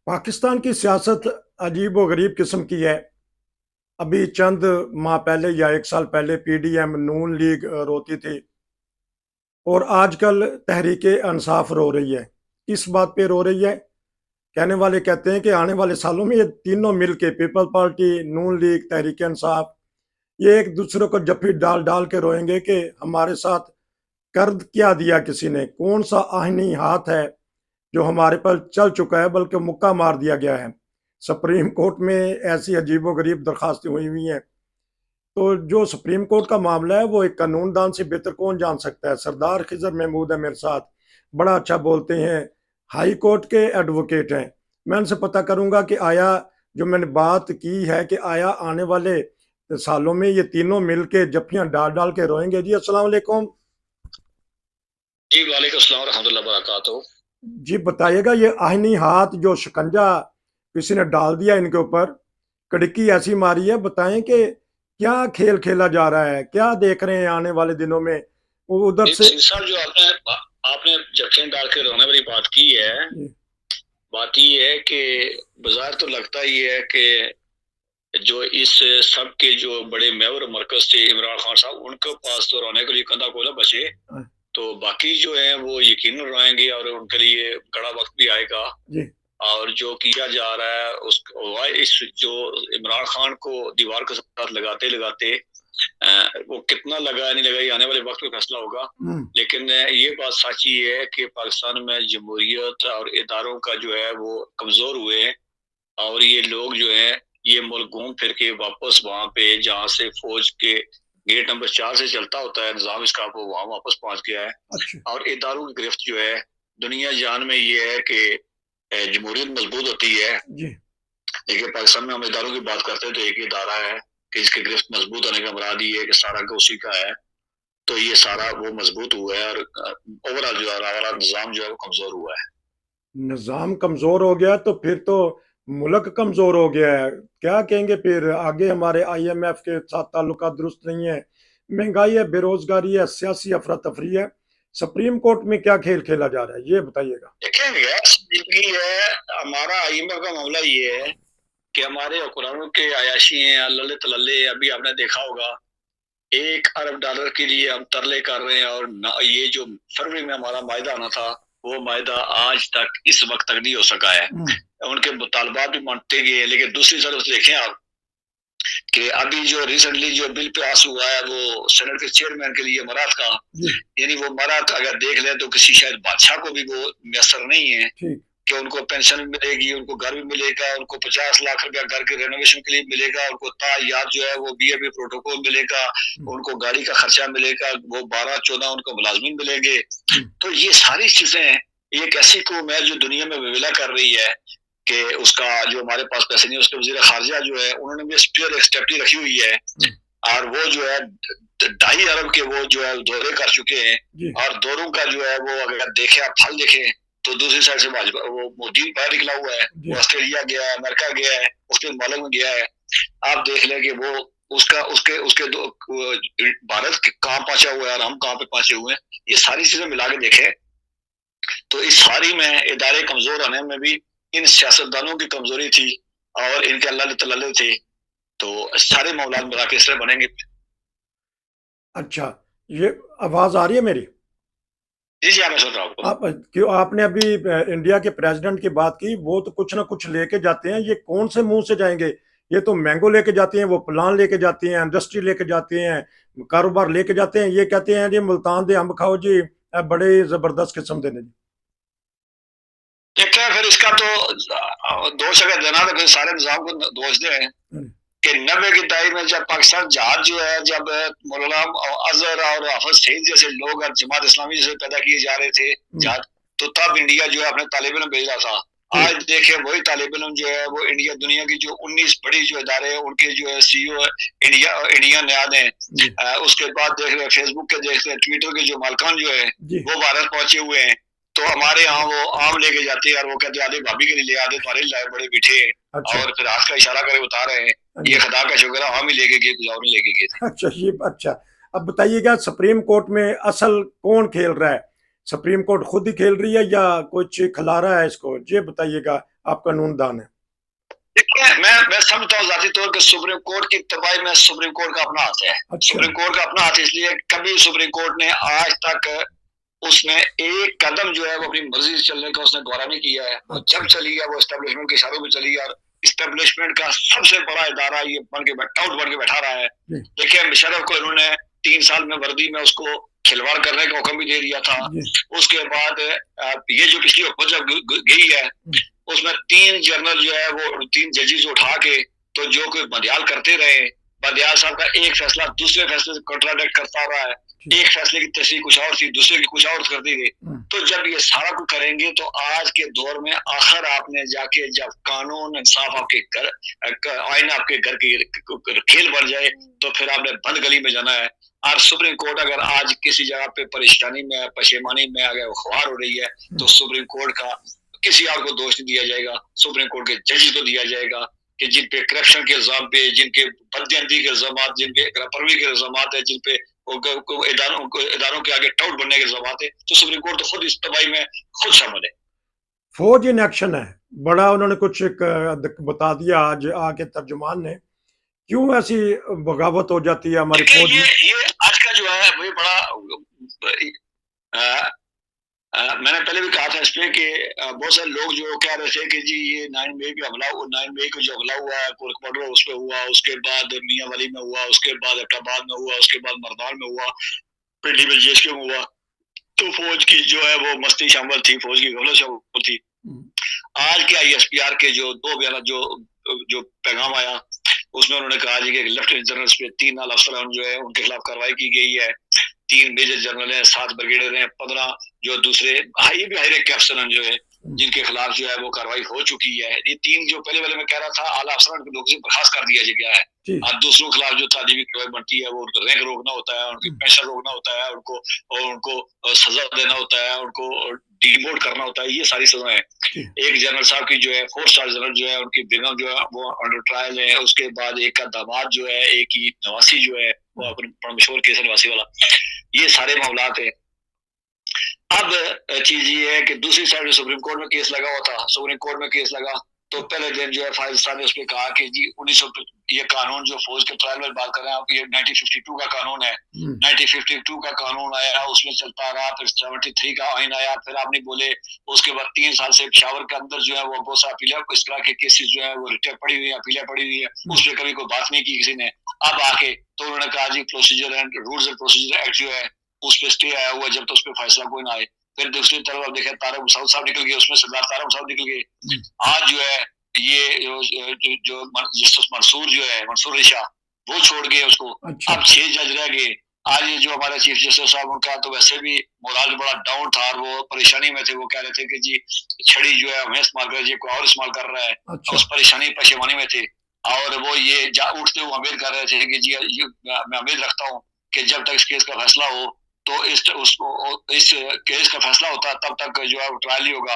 पाकिस्तान की सियासत अजीब व गरीब किस्म की है। अभी चंद माह पहले या 1 साल पहले पीडीएम नून लीग रोती थी और आजकल तहरीक-ए-इंसाफ रो रही है। किस बात पे रो रही है? कहने वाले कहते हैं कि आने वाले सालों में ये तीनों मिलके पीपल्स पार्टी, नून लीग, तहरीक-ए-इंसाफ ये एक दूसरे को जप्फी डाल-डाल के रोएँगे कि हमारे साथ कर क्या दिया किसी ने? कौन-सा आईनी हाथ है जो हमारे पर चल चुका है बल्कि मुक्का मार दिया गया है। सुप्रीम कोर्ट में ऐसी अजीबो-गरीब दरखास्तें हुई हुई हैं। तो जो सुप्रीम कोर्ट का मामला है वो एक कानूनदान से बेहतर कौन जान सकता है। सरदार खिज़र महमूद है मेरे साथ, बड़ा अच्छा बोलते हैं, हाई कोर्ट के एडवोकेट हैं। मैं उनसे पता करूँगा कि आया जो मैंने बात की है कि आया आने वाले सालों में ये तीनों मिलके जप्फियाँ डाल-डाल के रोएँगे। जी, अस्सलाम वालेकुम। जी, वालेकुम अस्सलाम रहमतुल्लाहि व बरकातहू। जी, बताइएगा ये आईनी हाथ जो शिकंजा किसी ने डाल दिया इनके ऊपर, कड़की ऐसी मारी है, बताएँ कि क्या खेल खेला जा रहा है? क्या देख रहे हैं आने वाले दिनों में? वो उधर से साहब जो आपने जक्शन डाल के रोने वाली बात की है, जी, बात ये है कि बाज़ार तो लगता ही है कि जो इस सब के जो बड़े मेवर मरकज़ थे इमरान खान साहब, उनके पास तो रोने के लिए कंधा कोला बचे। तो बाकी जो है वो यकीनन रोएँगे और उनके लिए कड़ा वक़्त भी आएगा। जी, और जो किया जा रहा है उस इस जो इमरान खान को दीवार के साथ लगाते-लगाते वो कितना लगा नहीं लगा ये आने वाले वक्त में फैसला होगा। हुँ, लेकिन ये बात सच ही है कि पाकिस्तान में जमहूरियत और इदारों का जो है वो कमज़ोर हुए हैं और ये लोग जो हैं ये मुल्क घूम फिर के वापस वहाँ पे जहाँ से फ़ौज के गेट नंबर 4 से चलता होता है निज़ाम इसका वो वहाँ वापस पहुँच गया है। अच्छा, और इदारों की गिरफ्त जो है दुनिया जहान में ये है कि जमहूरियत मजबूत होती है। जी। देखिए पाकिस्तान में हम इदारों की बात करते हैं तो एक ही इदारा है कि इसकी गिरफ्त मजबूत होने का मुराद ये है कि सारा का उसी का है। तो ये सारा वो मजबूत हुआ है और ओवरऑल जो है हमारा निज़ाम जो है वो कमज़ोर हुआ है। निज़ाम कमज़ोर हो गया तो फिर तो मुल्क कमज़ोर हो गया है। क्या कहेंगे फिर आगे हमारे आईएमएफ के साथ ताल्लुकात दुरुस्त नहीं है, महँगाई है, बेरोज़गारी है, सियासी अफ़रा-तफ़री है। सुप्रीम कोर्ट में क्या खेल खेला जा रहा है? ये बताइएगा। देखिए गैस ज़िंदगी है, हमारा आईएमएफ का मामला ये है कि हमारे हुक्मरानों के अयाशी हैं, लल्ले-तलल्ले अभी आपने देखा होगा, $1 अरब के लिए हम तरले कर रहे हैं और ये जो फरवरी में हमारा मायदा आना था, वो मायदा आज तक इस वक़्त तक नहीं हो सका है। हुँ, उनके मुतालबात भी मानते गए, लेकिन दूसरी तरफ से देखें आप कि अभी जो रिसेंटली जो बिल पास हुआ है, वो सेनेट के चेयरमैन के लिए मराठ का, जी, यानी वो मराठ अगर देख लें तो किसी शायद बादशाह को भी वो मैसर नहीं है ठीक। कि उनको पेंशन भी मिलेगी, उनको घर भी मिलेगा, उनको 50 लाख रुपया घर के रेनोवेशन के लिए मिलेगा, उनको तायात जो है वो बीएबी प्रोटोकॉल मिलेगा, हुँ, उनको गाड़ी का खर्चा मिलेगा, वो 12-14 उनको मुलाजमीन मिलेंगे। हुँ, तो ये सारी चीजें ये एक ऐसी कौम है जो दुनिया में विविला कर रही है कि उसका जो हमारे पास पैसे नहीं, उसके वजीर खारजा जो है उन्होंने भी स्पेयर स्टेपनी रखी हुई है हुँ, और वो जो है 2.5 अरब के वो जो है दौरे कर चुके हैं जी, और दौरों का जो है वो अगर देखें आप फल देखें तो दूसरी साइड से भाजपा वो मोदी बाहर निकला हुआ है, वो जी, ऑस्ट्रेलिया गया है, अमेरिका गया है, उसके मालक में गया है। आप देख लें कि वो उसका उसके उसके दो भारत कहाँ पहुंचा हुआ है और हम कहाँ पे पहुंचे हुए हैं। ये सारी चीजें मिला के देखें तो इस सारी में इदारे कमजोर होने में भी इन सियासतदानों की कमजोरी थी और इनके अल्लाह तल्ले थे। तो सारे मामला मिला के इस तरह बनेंगे। अच्छा, ये आवाज़ आ रही है मेरी? जी जी, हाँ, मैं सुन रहा हूँ। आप क्यों आपने अभी इंडिया के प्रेज़िडेंट की बात की, वो तो कुछ ना कुछ लेके जाते हैं, ये कौन से मुँह से जाएँगे? ये तो मैंगो लेके जाते हैं, वो प्लान लेके जाते हैं, इंडस्ट्री लेके जाते हैं, कारोबार लेके जाते हैं, ये कहते हैं जी मुल्तान दे अम्ब खाओ जी बड़े ज़बरदस्त किस्म दे ने जी। देखिए फिर इसका तो दोष अगर देना तो फिर सारे निजाम को दोष दें हुँ, कि 90 की दहाई में जब पाकिस्तान जहाज जो है जब मौलाना अजहर और हाफिज सईद जैसे लोग और जमात इस्लामी जैसे पैदा किए जा रहे थे हुँ, जहाज, तो तब इंडिया जो है अपने तालिब इल्म भेज रहा था। ठीक, आज देखिए वही तालिब इल्म जो है वो इंडिया दुनिया की जो 19 बड़ी जो इदारे हैं उनके जो है सीईओ इंडिया नियाद हैं। जी, उसके बाद देख रहे हैं फेसबुक के, देख रहे हैं ट्विटर के जो मालकान जो है जी, वो भारत पहुंचे हुए हैं। तो हमारे यहाँ वो आम लेके जाते हैं और वो कहते हैं आधे भाभी के लिए ले, आधे तुम्हारे लिए लाए, बड़े मीठे हैं। अच्छा, और फिर हाथ का इशारा करे बता रहे हैं हाँ ये जी। खुदा का शुक्र है हम ही लेके गए, कुछ और नहीं लेके गए थे। अच्छा ये अच्छा। अब बताइएगा सुप्रीम कोर्ट में असल कौन खेल रहा है? सुप्रीम कोर्ट खुद ही खेल रही है या कुछ खिला रहा है इसको? ये बताइएगा आप कानूनदान हैं। देखिए, मैं समझता हूँ ज़ाती तौर पे सुप्रीम कोर्ट की तबाही में सुप्रीम कोर्ट का अपना हाथ है। अच्छा। सुप्रीम कोर्ट का अपना हाथ इसलिए कभी सुप्रीम कोर्ट ने आज तक उसने एक कदम जो है वो अपनी मर्जी से चलने का उसने गौरा नहीं किया है। वो जब चली है वो एस्टेब्लिशमेंट के इशारों पे चली है और एस्टेब्लिशमेंट का सबसे बड़ा इदारा ये टाउट बन के बैठा रहा है। देखिए, मुशर्रफ को इन्होंने 3 साल में वर्दी में उसको खिलवाड़ करने का हुक्म भी दे दिया था। उसके बाद ये जो पिछली हुकूमत जब गई है उसमें 3 जनरल जो है वो 3 जजेस उठा के तो जो कोई बंदियाल करते रहे, बंदियाल साहब का एक फैसला दूसरे फैसले से कंट्राडिक्ट करता रहा है। एक फैसले की तस्वीर कुछ और थी, दूसरे की कुछ और कर दी गई। तो जब ये सारा कुछ करेंगे तो आज के दौर में आखिर आपने जाके जब कानून इंसाफ आपके घर आईना आपके घर की खेल बढ़ जाए तो फिर आपने बंद गली में जाना है। और सुप्रीम कोर्ट अगर आज किसी जगह पे परेशानी में पशेमानी में अगर ख्वार हो रही है तो सुप्रीम कोर्ट का किसी और को दोष नहीं दिया जाएगा, सुप्रीम कोर्ट के जजेस को दिया जाएगा कि जिन पे करप्शन के इल्जाम पे, जिनके बदजनती के इल्जाम, जिनपे लापरवाही के इल्जाम है, जिनपे इदारों के आगे टाउट बनने के इल्जाम है, तो सुप्रीम कोर्ट तो खुद इस तबाही में खुद शामिल है। फौज इन एक्शन है, बड़ा उन्होंने कुछ बता दिया आज आके तर्जुमान ने, क्यों ऐसी बगावत हो जाती है हमारी फौज में? ये आज का जो है वो बड़ा मैंने पहले भी कहा था इस पे कि बहुत सारे लोग जो कह रहे थे कि जी ये 9 मई पे हमला, 9 मई को जो हमला हुआ है कोटकबॉर्डर उस पे हुआ, उसके बाद मियांवाली में हुआ, उसके बाद एबटाबाद में हुआ, उसके बाद मरदान में हुआ, पिंडी में जेएसके में हुआ, तो फौज की जो है वो मस्ती शामिल थी, फौज की गफलत शामिल थी। आज के ISPR के जो 2 बयान जो पैगाम आया उसमें उन्होंने कहा जी कि लेफ्टिनेंट जनरल पे 3 नाल अफसर जो है उनके खिलाफ कार्रवाई की गई है, 3 मेजर जनरल हैं, 7 ब्रिगेडियर हैं, 15 जो दूसरे हाई रैंक के अफसर जो है जिनके खिलाफ जो है वो कार्रवाई हो चुकी है। ये 3 जो पहले मैं कह रहा था आला अफसर के लोगों से बर्खास्त कर दिया गया है और दूसरों के खिलाफ जो तालीमी कार्रवाई बनती है वो उनको रैंक रोकना होता है, उनकी पेंशन रोकना होता है, उनको सजा देना होता है, उनको डिमोट करना होता है, ये सारी सजाएं। एक जनरल साहब की जो है 4 स्टार जनरल जो है उनकी बेगम जो है वो अंडर ट्रायल है, उसके बाद एक का दामाद जो है, एक की नवासी जो है वो अपने मशहूर केस नवासी वाला, ये सारे मामलात है। अब चीज ये है कि दूसरी साइड सुप्रीम कोर्ट में केस लगा हुआ था, सुप्रीम कोर्ट में केस लगा तो पहले दिन जो है फायद ने उस पर कहा कि जी 1900 ये कानून जो फौज के ट्रायल में बात कर रहे हैं आप, ये 1952 का कानून है, 1952 का कानून आया, उसमें चलता रहा, फिर 73 का आइन आया, फिर आप नहीं बोले, उसके बाद 3 साल से पेशावर के अंदर जो है वो बहुत सा अपील इस तरह के केसेस जो है वो रिटेप पड़ी हुई है, अपीलें पड़ी हुई है, उस पर कभी कोई बात नहीं की किसी ने। अब आके तो उन्होंने कहा जी procedure and rules and procedure act जो है उस पर स्टे आया हुआ, जब तो उस पर फैसला कोई ना आए। फिर दूसरी तरफ आप देखें तारक मुसाउद साहब निकल गए, उसमें सरदार तारक मुसाउद निकल गए। आज जो है ये जो मंसूर जो है, मंसूर रिशा, वो छोड़ गए उसको। अच्छा। अब 6 जज रह गए। आज ये जो हमारे चीफ जस्टिस साहब उनका तो वैसे भी मोराल बड़ा डाउन था और वो परेशानी में थे, वो कह रहे थे कि जी छड़ी जो है हमें इस्तेमाल कर, कोई और इस्तेमाल कर रहा है। अच्छा। उस परेशानी पशेमानी में थे और वो ये उठते हुए उम्मीद कर रहे थे कि जी मैं उम्मीद रखता हूँ कि जब तक इस केस का फैसला हो तो इस केस का फैसला होता तब तक जो है ट्रायल ही होगा।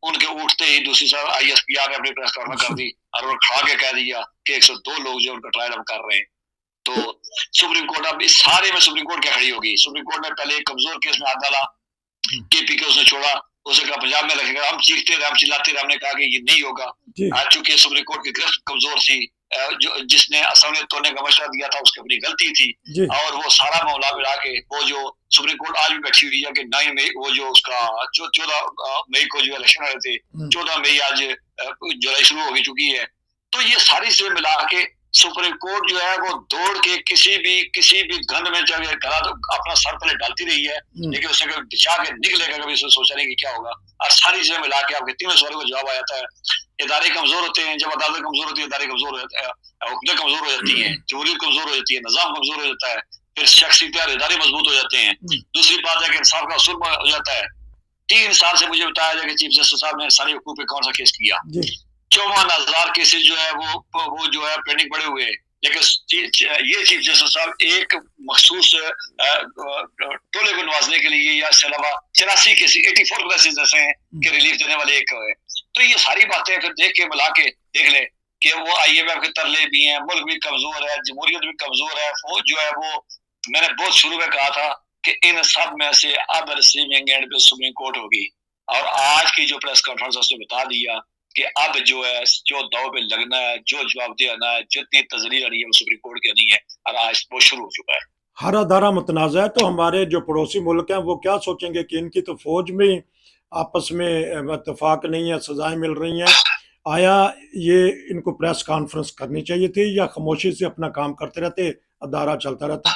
उनके उठते ही दूसरी साहब ISPR ने अपनी प्रेस कॉन्फ्रेंस कर दी और उन्होंने खा के कह दिया कि 102 लोग जो उनका ट्रायल हम कर रहे हैं। तो सुप्रीम कोर्ट अब इस सारे में सुप्रीम कोर्ट क्या खड़ी होगी? सुप्रीम कोर्ट ने पहले एक कमजोर केस में हाथ डाला, KP के उसने छोड़ा, उसे कहा पंजाब में रखेगा, हम चीखते रहे, हम चिल्लाते रहे, हमने कहा कि ये नहीं होगा। आज चूंकि सुप्रीम कोर्ट की गिरफ्त कमजोर थी, जो जिसने असेंबली तोड़ने का मशवरा दिया था उसकी अपनी गलती थी और वो सारा मामला मिला के वो जो सुप्रीम कोर्ट आज भी बैठी हुई है कि 9 मई वो जो उसका 14 मई को जो इलेक्शन आए थे, 14 मई आज जुलाई शुरू हो चुकी है। तो ये सारी चीजें मिला के सुप्रीम कोर्ट जो है वो दौड़ के किसी भी गंद में जब करा तो अपना सर पहले डालती रही है, लेकिन उससे कभी बिछा के निकलेगा, कभी सोचा नहीं कि क्या होगा। और सारी चीजें मिला के आपके 3 सवालों का जवाब आ जाता है। इदारे कमजोर होते हैं, जब अदालतें कमजोर होती है, इदारे कमजोर हो जाते हैं, हुकूमतें कमजोर हो जाती हैं, जमहूरियत कमजोर हो जाती है, निजाम कमजोर हो जाता है, फिर शख्सियत इदारे मजबूत हो जाते हैं। दूसरी बात है कि इंसाफ का असूल हो जाता है। 3 साल से मुझे बताया जाए कि चीफ जस्टिस साहब ने इंसानी हुकूक पे कौन सा केस किया, 54,000 केसेस जो है वो जो है पेंडिंग पड़े हुए हैं। लेकिन ये चीफ जस्टिस साहब एक मखसूस टोले को नवाजने के लिए या इसके अलावा 84 केसेस 84 केसेस जैसे हैं कि रिलीफ देने वाले एक है। तो ये सारी बातें फिर देख के मिला के देख ले कि वो IMF के तरले भी हैं, मुल्क भी कमजोर है, जमहूरियत भी कमजोर है, फौज जो है वो, मैंने बहुत शुरू में कहा था कि इन सब में से अब रिसीविंग एंड पे सुप्रीम कोर्ट होगी और आज की जो प्रेस कॉन्फ्रेंस उसने बता दिया कि अब जो है जो दाव पे लगना है, जो जवाब देना है, जितनी तजरी आनी है वो सुप्रीम कोर्ट की आनी है और आज वो शुरू हो चुका है। हर अदारा मुतनाज़ा है, तो हमारे जो पड़ोसी मुल्क हैं वो क्या सोचेंगे कि इनकी तो फौज में आपस में इत्तेफाक नहीं है, सजाएं मिल रही हैं। आया ये इनको प्रेस कॉन्फ्रेंस करनी चाहिए थी या खामोशी से अपना काम करते रहते, अदारा चलता रहता?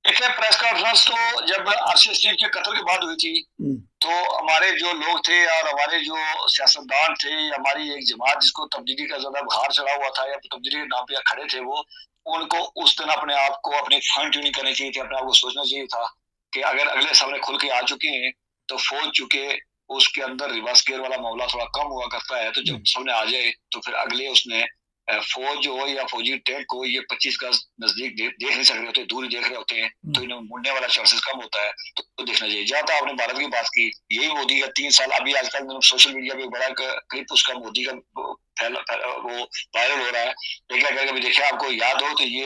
देखिए प्रेस कॉन्फ्रेंस तो जब आरसी स्टीव के कत्ल के बाद हुई थी, हम्म, तो हमारे जो लोग थे और हमारे जो सियासतदान थे, हमारी एक जमात जिसको तब्दीली का ज़्यादा बुखार चढ़ा हुआ था या तब्दीली के नाम पे खड़े थे वो, उनको उस दिन अपने आप को अपनी फाइन ट्यूनिंग करनी चाहिए थी, अपने आप को सोचना चाहिए था कि अगर अगले सामने खुल के आ चुके हैं, तो फौज चुके उसके अंदर रिवर्स गियर वाला मामला थोड़ा कम हुआ करता है, तो जब सामने आ जाए तो फिर अगले उसने फौज हो या फौजी टैंक हो, ये 25 गज नजदीक देख नहीं सक रहे होते, दूर ही देख रहे होते हैं, तो इन्हें मुड़ने वाला चांसेस कम होता है, तो देखना चाहिए। जहाँ तक आपने भारत की बात की, यही मोदी का 3 साल अभी आजकल सोशल मीडिया पे बड़ा क्लिप उसका मोदी का वो वायरल हो रहा है, लेकिन अगर कभी देखिए आपको याद हो तो ये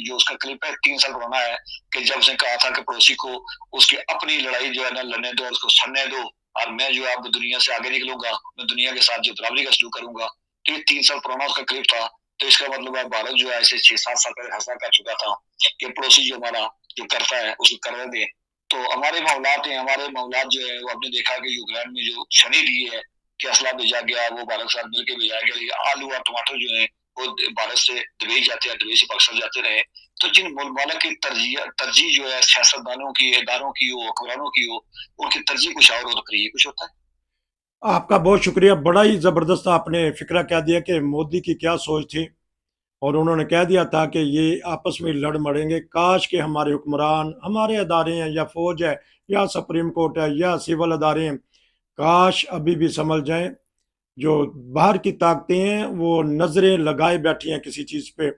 जो उसका क्लिप है 3 साल पुराना है, कि जब उसने कहा था कि पड़ोसी को उसकी अपनी लड़ाई जो है ना लड़ने दो, उसको सड़ने दो, और मैं जो है अब दुनिया से आगे निकलूंगा, मैं दुनिया के साथ जो बराबरी का सलूक करूंगा। तो ये 3 साल पुराना उसका क्लिप था, तो इसका मतलब है भारत जो है ऐसे 6-7 साल पहले फैसला कर चुका था कि पड़ोसी जो हमारा जो करता है उसको करने दें। तो हमारे मामलात हैं, हमारे मामलात जो है वो आपने देखा कि यूक्रेन में जो शनि दी है कि असला भेजा गया, वो भारत के साथ मिलकर भेजा गया, लेकिन आलू और टमाटर जो है वो भारत से दुबई जाते हैं, दुबई से पाकिस्तान जाते रहे। तो जिन मुल्क की तरजीह जो है सियासतदानों की, इदारों की हो, हुक्मरानों की हो, उनकी तरजीह कुछ और हो तो फिर ये कुछ होता है। आपका बहुत शुक्रिया, बड़ा ही ज़बरदस्त आपने फिक्रा कह दिया कि मोदी की क्या सोच थी, और उन्होंने कह दिया था कि ये आपस में लड़ मरेंगे। काश के हमारे हुक्मरान, हमारे अदारे हैं या फौज है या सुप्रीम कोर्ट है या सिविल अदारे हैं, काश अभी भी समझ जाएं। जो बाहर की ताकतें हैं वो नज़रें लगाए बैठी हैं किसी चीज़ पे।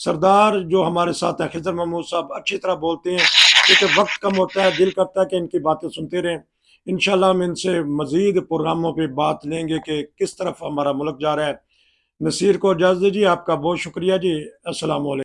सरदार जो हमारे साथ हैं खिजर महमूद साहब अच्छी तरह बोलते हैं, क्योंकि वक्त कम होता है, दिल करता है कि इनकी बातें सुनते रहें। इंशाल्लाह हम इनसे मज़ीद प्रोग्रामों पे बात लेंगे कि किस तरफ हमारा मुल्क जा रहा है। नसीर को इजाज़त दीजिए, आपका बहुत शुक्रिया जी। अस्सलाम वालेकुम।